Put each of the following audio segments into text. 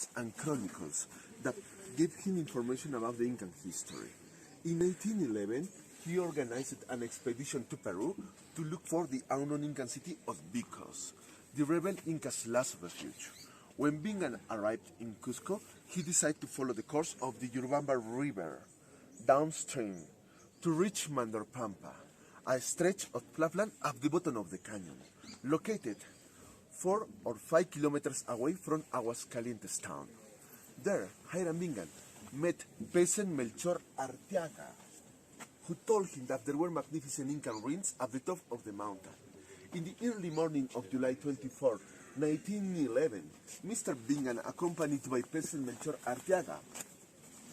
documents and chronicles that gave him information about the Incan history. In 1811, he organized an expedition to Peru to look for the unknown Incan city of Bicos, the rebel Inca's last refuge. When Bingham arrived in Cusco, he decided to follow the course of the Urubamba River downstream to reach Mandorpampa, a stretch of flatland at the bottom of the canyon, located 4 or 5 kilometers away from Aguascalientes town. There, Hiram Bingham met peasant Melchor Arteaga, who told him that there were magnificent Incan ruins at the top of the mountain. In the early morning of July 24, 1911, Mr. Bingham, accompanied by peasant Melchor Arteaga,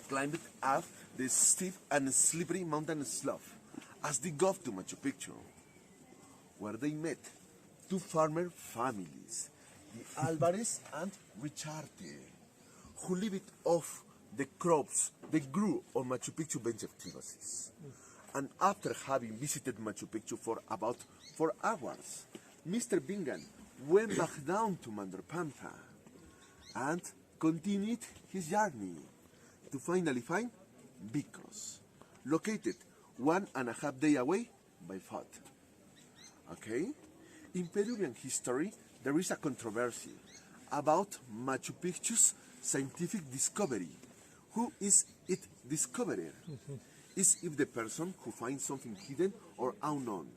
climbed up the steep and slippery mountain slope as they got to Machu Picchu, where they met two farmer families, the Alvarez and Richarte, who lived off the crops they grew on Machu Picchu bench of Tigosis. And after having visited Machu Picchu for about 4 hours, Mr. Bingham went back down to Mandorpampa and continued his journey to finally find Bicos, located 1.5 days away by foot. Okay? In Peruvian history, there is a controversy about Machu Picchu's scientific discovery. Who is its discoverer? Is it the person who finds something hidden or unknown?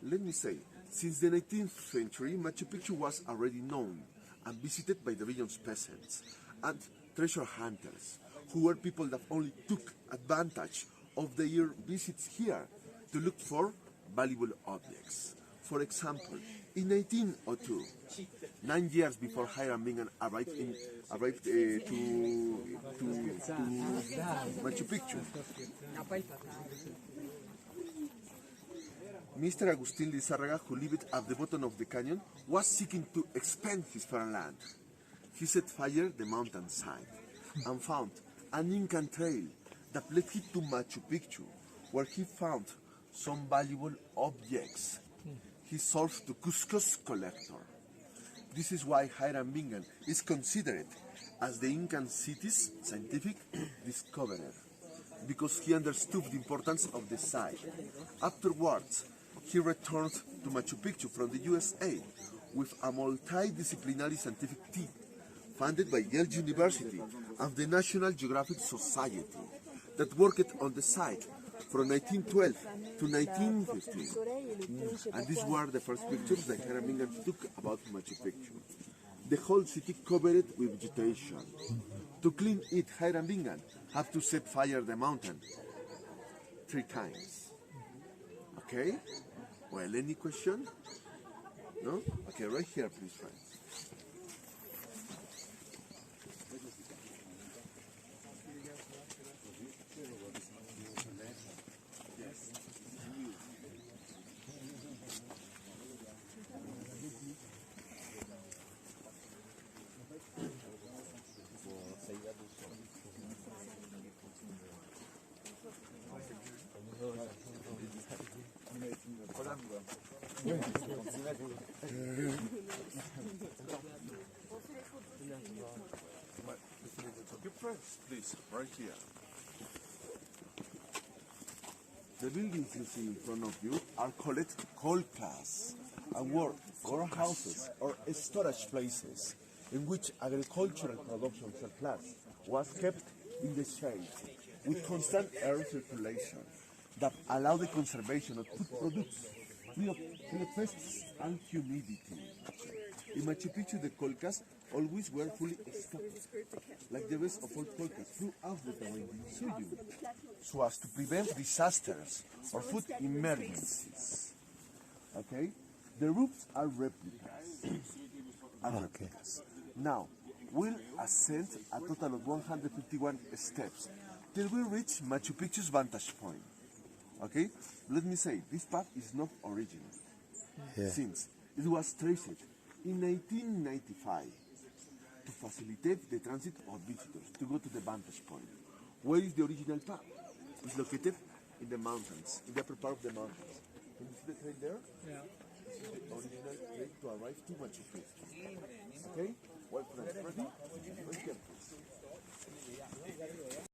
Let me say, since the 19th century, Machu Picchu was already known and visited by the region's peasants and treasure hunters, who were people that only took advantage of their visits here to look for valuable objects. For example, in 1902, 9 years before Hiram Bingham arrived to Machu Picchu, Mr. Agustin Lizárraga, who lived at the bottom of the canyon, was seeking to expand his farmland. He set fire the mountainside and found an Incan trail that led him to Machu Picchu, where he found some valuable objects he sold to Cusco's collector. This is why Hiram Bingham is considered as the Incan city's scientific discoverer, because he understood the importance of the site. Afterwards, he returned to Machu Picchu from the USA with a multidisciplinary scientific team funded by Yale University and the National Geographic Society that worked on the site from 1912 to 1915. And these were the first pictures that Hiram Bingham took about Machu Picchu. The whole city covered with vegetation. To clean it, Hiram Bingham had to set fire the mountain 3 times. Okay? Well, any question? No? Okay, right here, please, friends. Okay, friends, please, right here. The buildings you see in front of you are called colcas, and were warehouses or storage places in which agricultural production surplus was kept in the shade with constant air circulation that allowed the conservation of food products free of pests and humidity. In Machu Picchu, the colcas always were fully stocked, like the rest of all colcas throughout the terrain so as to prevent disasters or food emergencies. Okay? The roofs are replicas. Now, we'll ascend a total of 151 steps till we reach Machu Picchu's vantage point. Okay? Let me say, this path is not original, since it was traced in 1895 to facilitate the transit of visitors to go to the vantage point. Where is the original path? It's located in the mountains, in the upper part of the mountains. Can you see the trail there? Yeah. This is the original trail to arrive to Machu Picchu. Okay? Well, friends, ready?